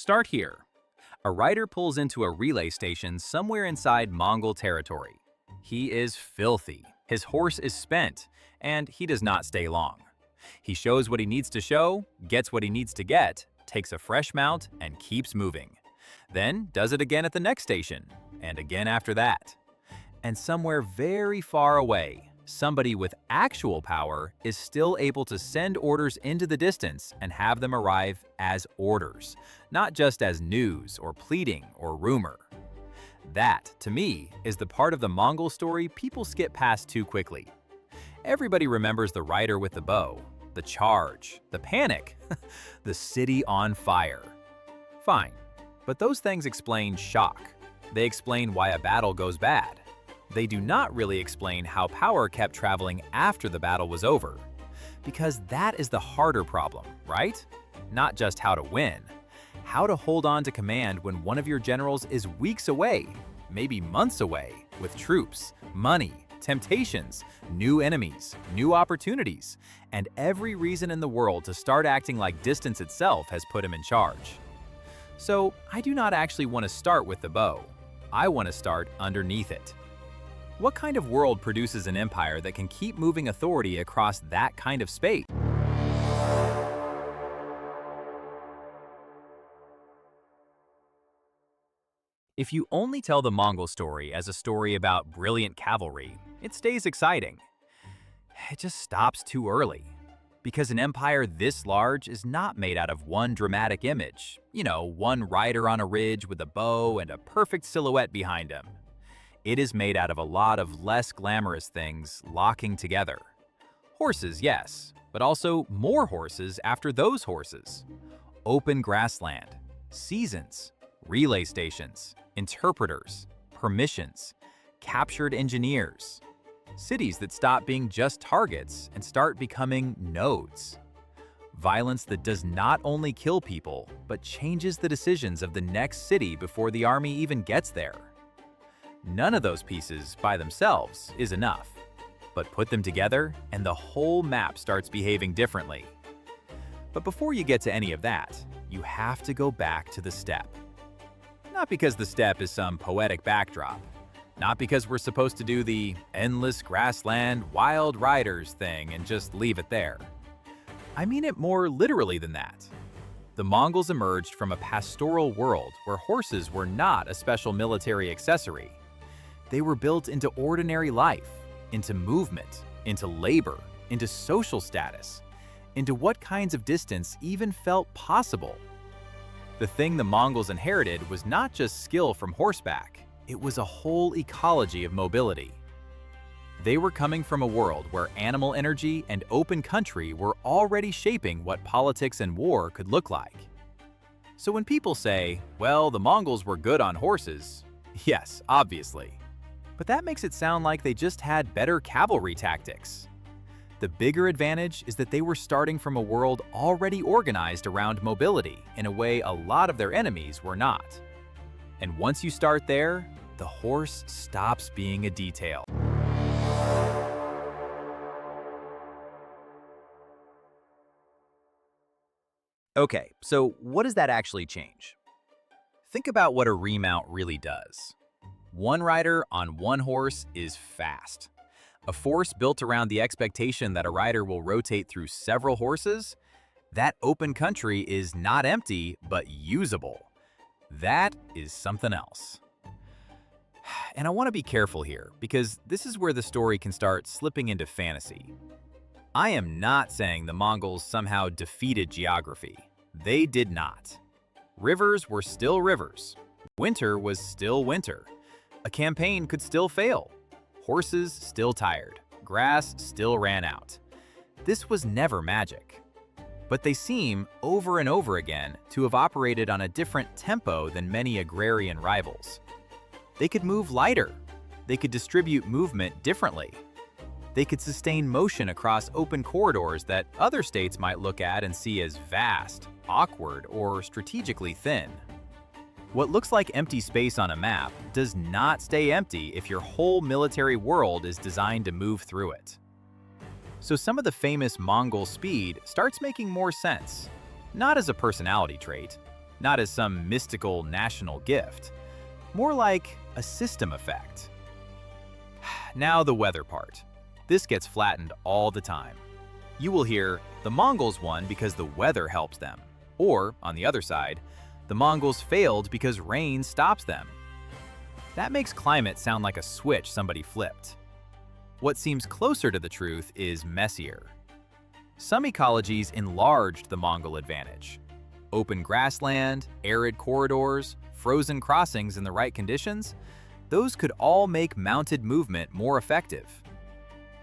Start here. A rider pulls into a relay station somewhere inside Mongol territory. He is filthy, his horse is spent, and he does not stay long. He shows what he needs to show, gets what he needs to get, takes a fresh mount, and keeps moving. Then does it again at the next station, and again after that. And somewhere very far away, somebody with actual power is still able to send orders into the distance and have them arrive as orders, not just as news or pleading or rumor. That, to me, is the part of the Mongol story people skip past too quickly. Everybody remembers the rider with the bow, the charge, the panic, the city on fire. Fine, but those things explain shock. They explain why a battle goes bad. They do not really explain how power kept traveling after the battle was over. Because that is the harder problem, right? Not just how to win. How to hold on to command when one of your generals is weeks away, maybe months away, with troops, money, temptations, new enemies, new opportunities, and every reason in the world to start acting like distance itself has put him in charge. So I do not actually want to start with the bow. I want to start underneath it. What kind of world produces an empire that can keep moving authority across that kind of space? If you only tell the Mongol story as a story about brilliant cavalry, it stays exciting. It just stops too early. Because an empire this large is not made out of one dramatic image. One rider on a ridge with a bow and a perfect silhouette behind him. It is made out of a lot of less glamorous things locking together. Horses, yes, but also more horses after those horses. Open grassland, seasons, relay stations, interpreters, permissions, captured engineers. Cities that stop being just targets and start becoming nodes. Violence that does not only kill people, but changes the decisions of the next city before the army even gets there. None of those pieces by themselves is enough, but put them together and the whole map starts behaving differently. But before you get to any of that, you have to go back to the steppe. Not because the steppe is some poetic backdrop, not because we're supposed to do the endless grassland wild riders thing and just leave it there. I mean it more literally than that. The Mongols emerged from a pastoral world where horses were not a special military accessory. They were built into ordinary life, into movement, into labor, into social status, into what kinds of distance even felt possible. The thing the Mongols inherited was not just skill from horseback, it was a whole ecology of mobility. They were coming from a world where animal energy and open country were already shaping what politics and war could look like. So when people say, well, the Mongols were good on horses, yes, obviously. But that makes it sound like they just had better cavalry tactics. The bigger advantage is that they were starting from a world already organized around mobility in a way a lot of their enemies were not. And once you start there, the horse stops being a detail. Okay, so what does that actually change? Think about what a remount really does. One rider on one horse is fast. A force built around the expectation that a rider will rotate through several horses, that open country is not empty, but usable. That is something else. And I want to be careful here, because this is where the story can start slipping into fantasy. I am not saying the Mongols somehow defeated geography. They did not. Rivers were still rivers. Winter was still winter. A campaign could still fail. Horses still tired. Grass still ran out. This was never magic. But they seem, over and over again, to have operated on a different tempo than many agrarian rivals. They could move lighter. They could distribute movement differently. They could sustain motion across open corridors that other states might look at and see as vast, awkward, or strategically thin. What looks like empty space on a map does not stay empty if your whole military world is designed to move through it. So some of the famous Mongol speed starts making more sense, not as a personality trait, not as some mystical national gift, more like a system effect. Now the weather part. This gets flattened all the time. You will hear, the Mongols won because the weather helps them. Or, on the other side, the Mongols failed because rain stops them. That makes climate sound like a switch somebody flipped. What seems closer to the truth is messier. Some ecologies enlarged the Mongol advantage. Open grassland, arid corridors, frozen crossings in the right conditions, those could all make mounted movement more effective.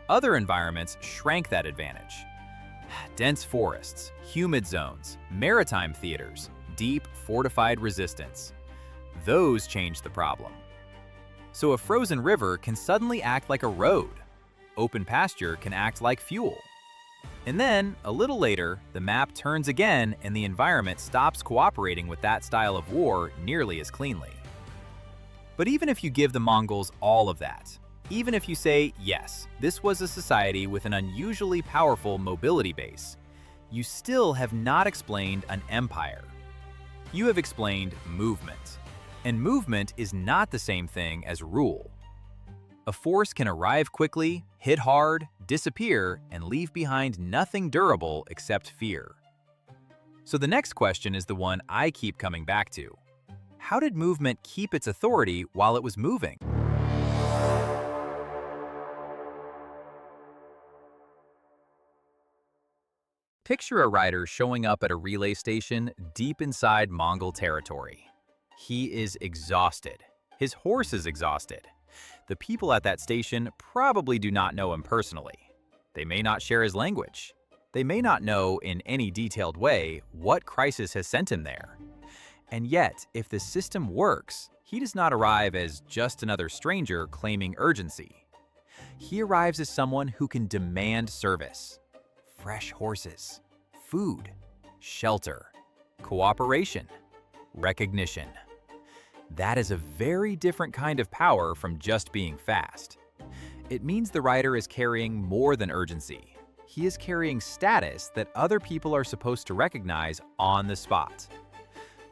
Other environments shrank that advantage. Dense forests, humid zones, maritime theaters, deep fortified resistance. Those changed the problem. So a frozen river can suddenly act like a road. Open pasture can act like fuel. And then, a little later, the map turns again and the environment stops cooperating with that style of war nearly as cleanly. But even if you give the Mongols all of that, even if you say, yes, this was a society with an unusually powerful mobility base, you still have not explained an empire. You have explained movement. And movement is not the same thing as rule. A force can arrive quickly, hit hard, disappear, and leave behind nothing durable except fear. So the next question is the one I keep coming back to. How did movement keep its authority while it was moving? Picture a rider showing up at a relay station deep inside Mongol territory. He is exhausted. His horse is exhausted. The people at that station probably do not know him personally. They may not share his language. They may not know in any detailed way what crisis has sent him there. And yet, if the system works, he does not arrive as just another stranger claiming urgency. He arrives as someone who can demand service. Fresh horses, food, shelter, cooperation, recognition. That is a very different kind of power from just being fast. It means the rider is carrying more than urgency. He is carrying status that other people are supposed to recognize on the spot.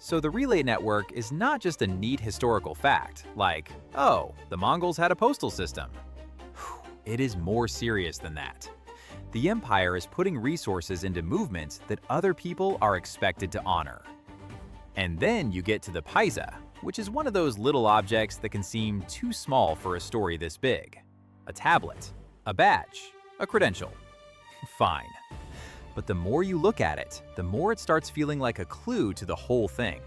So the relay network is not just a neat historical fact, like, oh, the Mongols had a postal system. It is more serious than that. The empire is putting resources into movements that other people are expected to honor. And then you get to the Paiza, which is one of those little objects that can seem too small for a story this big. A tablet, a badge, a credential. Fine. But the more you look at it, the more it starts feeling like a clue to the whole thing.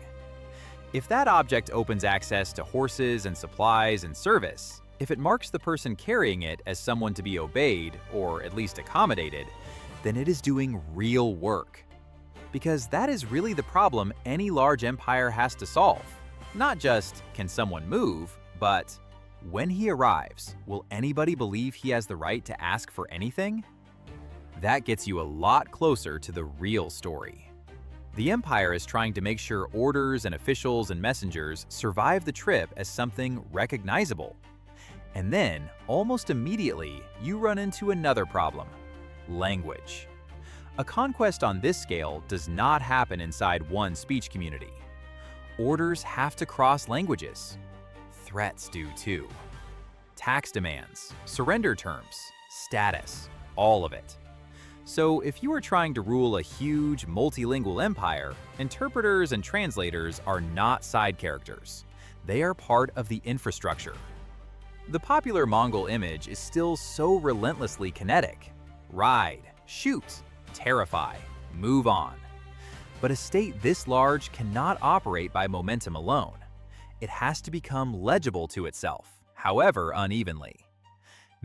If that object opens access to horses and supplies and service, if it marks the person carrying it as someone to be obeyed, or at least accommodated, then it is doing real work. Because that is really the problem any large empire has to solve. Not just, can someone move, but when he arrives, will anybody believe he has the right to ask for anything? That gets you a lot closer to the real story. The empire is trying to make sure orders and officials and messengers survive the trip as something recognizable. And then, almost immediately, you run into another problem: language. A conquest on this scale does not happen inside one speech community. Orders have to cross languages. Threats do too. Tax demands, surrender terms, status, all of it. So if you are trying to rule a huge multilingual empire, interpreters and translators are not side characters. They are part of the infrastructure. The popular Mongol image is still so relentlessly kinetic. Ride, shoot, terrify, move on. But a state this large cannot operate by momentum alone. It has to become legible to itself, however unevenly.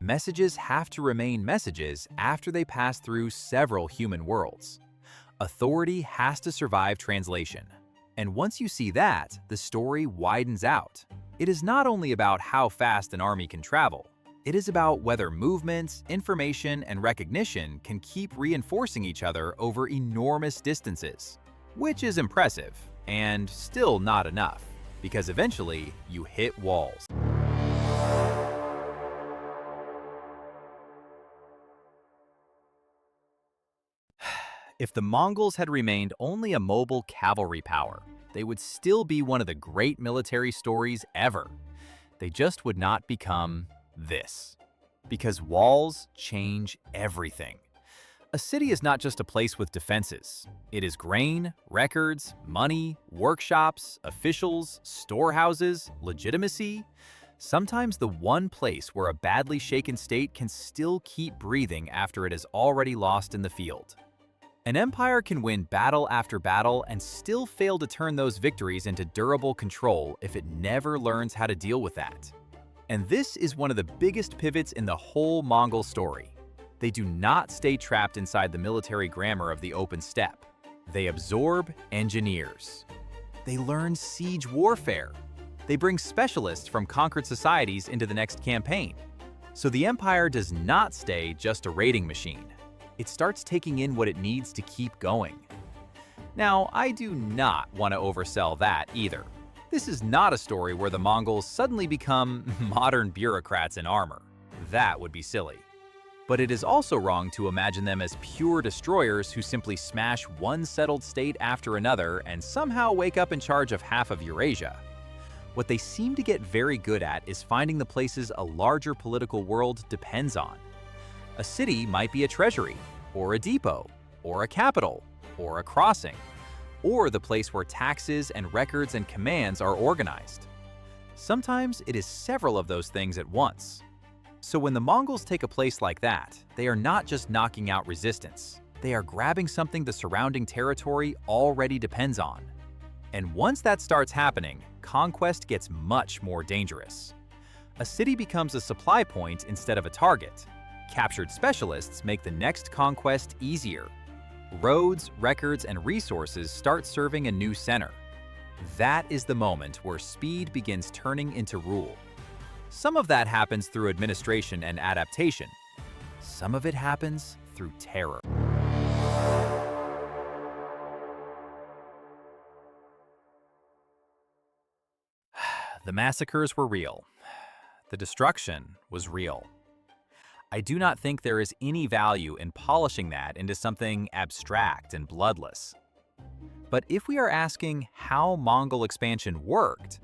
Messages have to remain messages after they pass through several human worlds. Authority has to survive translation. And once you see that, the story widens out. It is not only about how fast an army can travel. It is about whether movements, information, and recognition can keep reinforcing each other over enormous distances. Which is impressive, and still not enough, because eventually you hit walls. If the Mongols had remained only a mobile cavalry power, they would still be one of the great military stories ever. They just would not become this. Because walls change everything. A city is not just a place with defenses. It is grain, records, money, workshops, officials, storehouses, legitimacy. Sometimes the one place where a badly shaken state can still keep breathing after it has already lost in the field. An empire can win battle after battle and still fail to turn those victories into durable control if it never learns how to deal with that. And this is one of the biggest pivots in the whole Mongol story. They do not stay trapped inside the military grammar of the open steppe. They absorb engineers. They learn siege warfare. They bring specialists from conquered societies into the next campaign. So the empire does not stay just a raiding machine. It starts taking in what it needs to keep going. Now, I do not want to oversell that either. This is not a story where the Mongols suddenly become modern bureaucrats in armor. That would be silly. But it is also wrong to imagine them as pure destroyers who simply smash one settled state after another and somehow wake up in charge of half of Eurasia. What they seem to get very good at is finding the places a larger political world depends on. A city might be a treasury, or a depot, or a capital, or a crossing, or the place where taxes and records and commands are organized. Sometimes it is several of those things at once. So when the Mongols take a place like that, they are not just knocking out resistance. They are grabbing something the surrounding territory already depends on. And once that starts happening, conquest gets much more dangerous. A city becomes a supply point instead of a target. Captured specialists make the next conquest easier. Roads, records, and resources start serving a new center. That is the moment where speed begins turning into rule. Some of that happens through administration and adaptation. Some of it happens through terror. The massacres were real. The destruction was real. I do not think there is any value in polishing that into something abstract and bloodless. But if we are asking how Mongol expansion worked,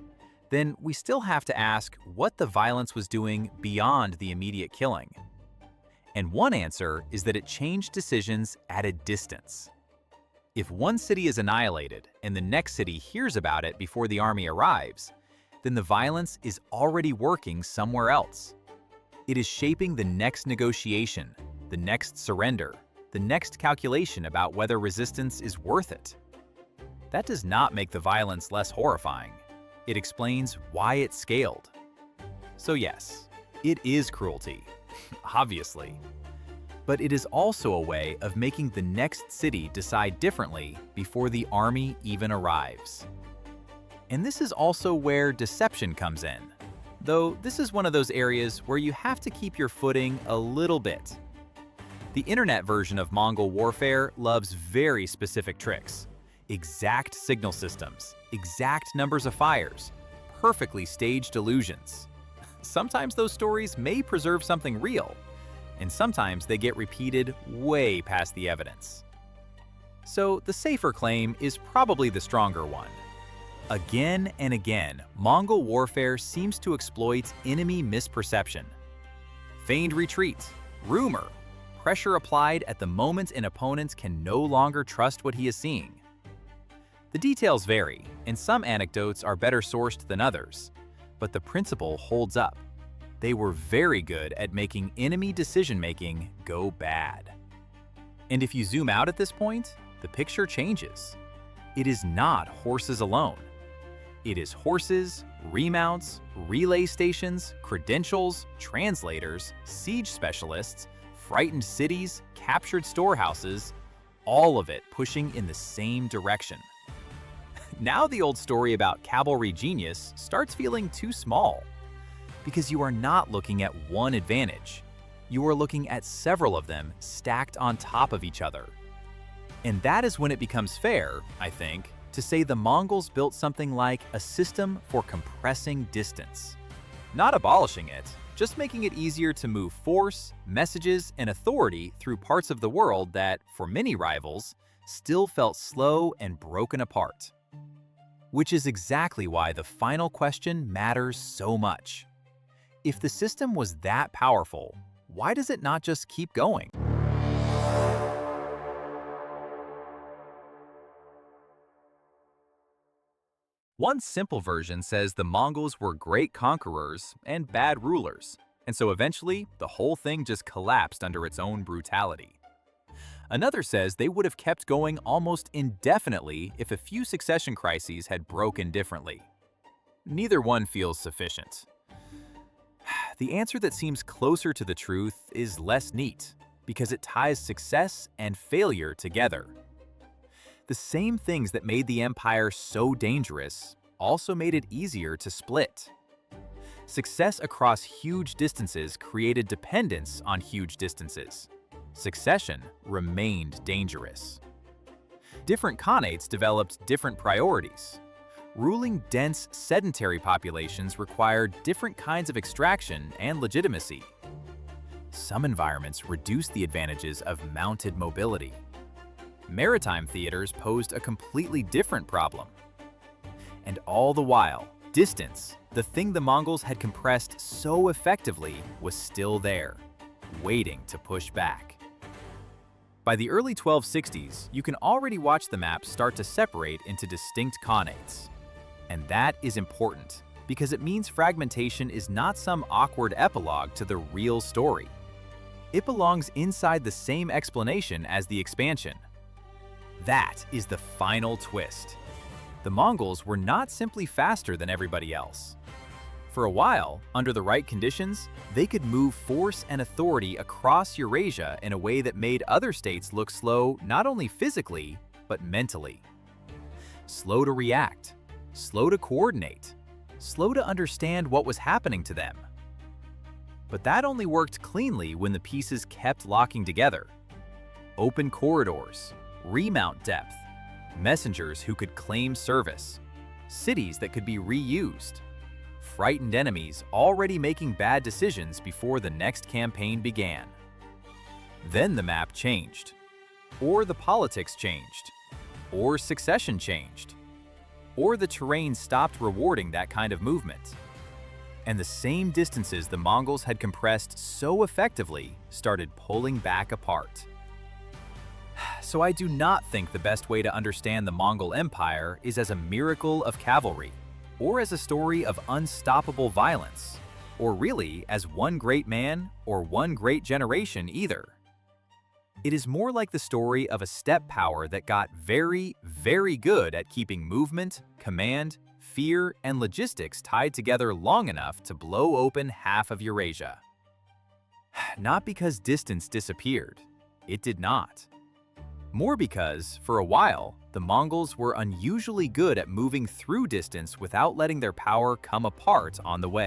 then we still have to ask what the violence was doing beyond the immediate killing. And one answer is that it changed decisions at a distance. If one city is annihilated and the next city hears about it before the army arrives, then the violence is already working somewhere else. It is shaping the next negotiation, the next surrender, the next calculation about whether resistance is worth it. That does not make the violence less horrifying. It explains why it scaled. So yes, it is cruelty, obviously. But it is also a way of making the next city decide differently before the army even arrives. And this is also where deception comes in. Though this is one of those areas where you have to keep your footing a little bit. The internet version of Mongol warfare loves very specific tricks. Exact signal systems, exact numbers of fires, perfectly staged illusions. Sometimes those stories may preserve something real, and sometimes they get repeated way past the evidence. So the safer claim is probably the stronger one. Again and again, Mongol warfare seems to exploit enemy misperception. Feigned retreat, rumor, pressure applied at the moment an opponent can no longer trust what he is seeing. The details vary, and some anecdotes are better sourced than others, but the principle holds up. They were very good at making enemy decision-making go bad. And if you zoom out at this point, the picture changes. It is not horses alone. It is horses, remounts, relay stations, credentials, translators, siege specialists, frightened cities, captured storehouses, all of it pushing in the same direction. Now the old story about cavalry genius starts feeling too small, because you are not looking at one advantage. You are looking at several of them stacked on top of each other. And that is when it becomes fair, I think, to say the Mongols built something like a system for compressing distance. Not abolishing it, just making it easier to move force, messages, and authority through parts of the world that, for many rivals, still felt slow and broken apart. Which is exactly why the final question matters so much. If the system was that powerful, why does it not just keep going? One simple version says the Mongols were great conquerors and bad rulers, and so eventually the whole thing just collapsed under its own brutality. Another says they would have kept going almost indefinitely if a few succession crises had broken differently. Neither one feels sufficient. The answer that seems closer to the truth is less neat, because it ties success and failure together. The same things that made the empire so dangerous also made it easier to split. Success across huge distances created dependence on huge distances. Succession remained dangerous. Different khanates developed different priorities. Ruling dense, sedentary populations required different kinds of extraction and legitimacy. Some environments reduced the advantages of mounted mobility. Maritime theaters posed a completely different problem. And all the while, distance, the thing the Mongols had compressed so effectively, was still there, waiting to push back. By the early 1260s, you can already watch the map start to separate into distinct khanates. And that is important, because it means fragmentation is not some awkward epilogue to the real story. It belongs inside the same explanation as the expansion. That is the final twist. The Mongols were not simply faster than everybody else. For a while, under the right conditions, they could move force and authority across Eurasia in a way that made other states look slow not only physically, but mentally. Slow to react, slow to coordinate, slow to understand what was happening to them. But that only worked cleanly when the pieces kept locking together. Open corridors, remount depth, messengers who could claim service, cities that could be reused, frightened enemies already making bad decisions before the next campaign began. Then the map changed, or the politics changed, or succession changed, or the terrain stopped rewarding that kind of movement. And the same distances the Mongols had compressed so effectively started pulling back apart. So I do not think the best way to understand the Mongol Empire is as a miracle of cavalry, or as a story of unstoppable violence, or really as one great man or one great generation either. It is more like the story of a steppe power that got very, very good at keeping movement, command, fear, and logistics tied together long enough to blow open half of Eurasia. Not because distance disappeared. It did not. More because, for a while, the Mongols were unusually good at moving through distance without letting their power come apart on the way.